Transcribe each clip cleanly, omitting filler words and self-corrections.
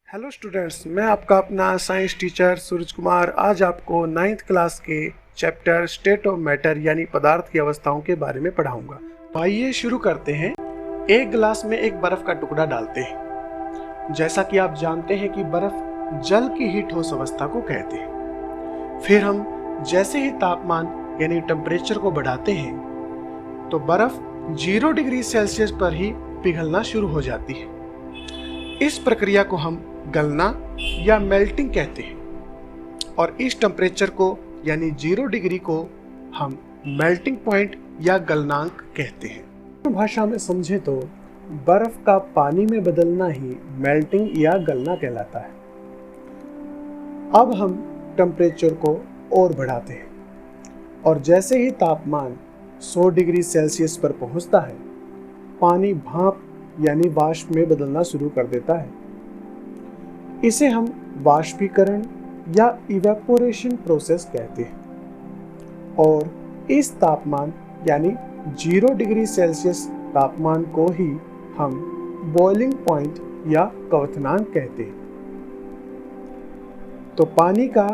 Hello students, मैं आपका अपना साइंस टीचर सूरज कुमार आज आपको 9th क्लास के चैप्टर स्टेट ऑफ मैटर यानी पदार्थ की अवस्थाओं के बारे में पढ़ाऊंगा। तो आइए शुरू करते हैं। एक गिलास में एक बर्फ का टुकड़ा डालते हैं। जैसा कि आप जानते हैं कि बर्फ जल की ही ठोस अवस्था को कहते हैं। फिर हम जैसे ही तापमान यानी टेम्परेचर को बढ़ाते हैं तो बर्फ 0 डिग्री सेल्सियस पर ही पिघलना शुरू हो जाती है। इस प्रक्रिया को हम गलना या मेल्टिंग कहते हैं और इस टेम्परेचर को यानी 0 डिग्री को हम मेल्टिंग पॉइंट या गलनांक कहते हैं। भाषा में समझे तो बर्फ का पानी में बदलना ही मेल्टिंग या गलना कहलाता है। अब हम टेम्परेचर को और बढ़ाते हैं और जैसे ही तापमान 100 डिग्री सेल्सियस पर पहुंचता है, पानी भाप यानी वाष्प में बदलना शुरू कर देता है। इसे हम वाष्पीकरण या इवेपोरेशन प्रोसेस कहते हैं और इस तापमान यानी 0 डिग्री सेल्सियस तापमान को ही हम बॉइलिंग पॉइंट या क्वथनांक कहते हैं। तो पानी का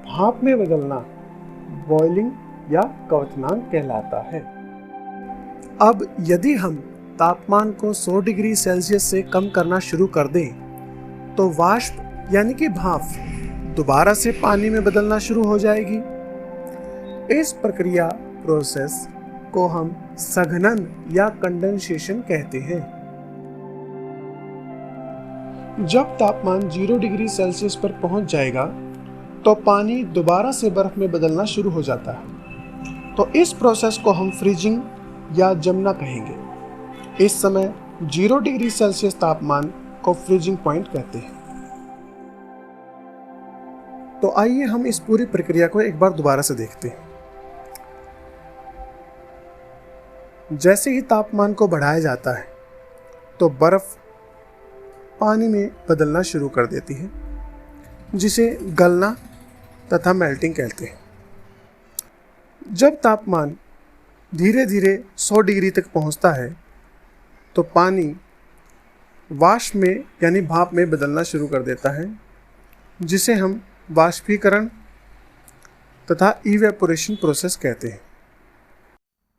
भाप में बदलना बॉइलिंग या क्वथनांक कहलाता है। अब यदि हम तापमान को 100 डिग्री सेल्सियस से कम करना शुरू कर दें तो वाष्प यानी कि भाप दोबारा से पानी में बदलना शुरू हो जाएगी। इस प्रक्रिया प्रोसेस को हम सघनन या कंडेंसेशन कहते हैं। जब तापमान 0 डिग्री सेल्सियस पर पहुंच जाएगा तो पानी दोबारा से बर्फ में बदलना शुरू हो जाता है। तो इस प्रोसेस को हम फ्रीजिंग या जमना कहेंगे। इस समय 0 डिग्री सेल्सियस तापमान को फ्रीजिंग पॉइंट कहते हैं। तो आइए हम इस पूरी प्रक्रिया को एक बार दोबारा से देखते हैं। जैसे ही तापमान को बढ़ाया जाता है तो बर्फ पानी में बदलना शुरू कर देती है, जिसे गलना तथा मेल्टिंग कहते हैं। जब तापमान धीरे धीरे 100 डिग्री तक पहुंचता है तो पानी वाष्प में यानी भाप में बदलना शुरू कर देता है, जिसे हम वाष्पीकरण तथा इवेपोरेशन प्रोसेस कहते हैं।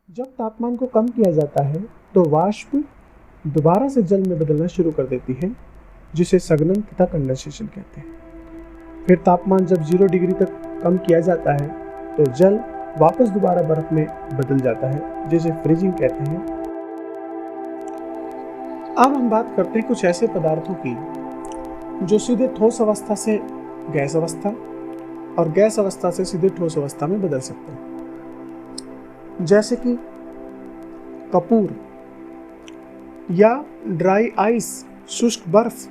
जब तापमान को कम किया जाता है तो वाष्प दोबारा से जल में बदलना शुरू कर देती है, जिसे सघनन तथा कंडेंसेशन कहते हैं। फिर तापमान जब 0 डिग्री तक कम किया जाता है तो जल वापस दोबारा बर्फ में बदल जाता है, जिसे फ्रीजिंग कहते हैं। अब हम बात करते हैं कुछ ऐसे पदार्थों की जो सीधे ठोस अवस्था से गैस अवस्था और गैस अवस्था से सीधे ठोस अवस्था में बदल सकते हैं, जैसे कि कपूर या ड्राई आइस शुष्क बर्फ,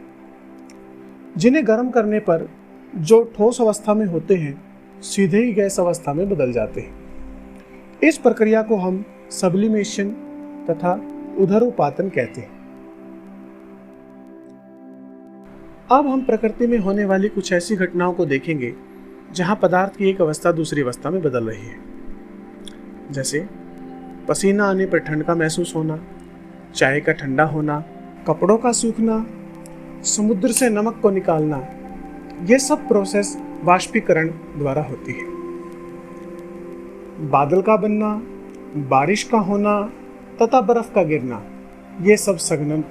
जिन्हें गर्म करने पर जो ठोस अवस्था में होते हैं सीधे ही गैस अवस्था में बदल जाते हैं। इस प्रक्रिया को हम सब्लिमेशन तथा उदरोपातन कहते हैं। अब हम प्रकृति में होने वाली कुछ ऐसी घटनाओं को देखेंगे जहां पदार्थ की एक अवस्था दूसरी अवस्था में बदल रही है, जैसे पसीना आने पर ठंड का महसूस होना, चाय का ठंडा होना, कपड़ों का सूखना, समुद्र से नमक को निकालना। ये सब प्रोसेस वाष्पीकरण द्वारा होती है। बादल का बनना, बारिश का होना तथा बर्फ का गिरना, ये सब सघनन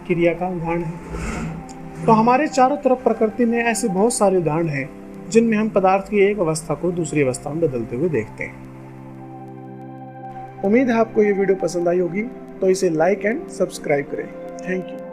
क्रिया का उदाहरण है। तो हमारे चारों तरफ प्रकृति में ऐसे बहुत सारे उदाहरण हैं जिनमें हम पदार्थ की एक अवस्था को दूसरी अवस्था में बदलते हुए देखते हैं। उम्मीद है आपको ये वीडियो पसंद आई होगी, तो इसे लाइक एंड सब्सक्राइब करें। Thank you.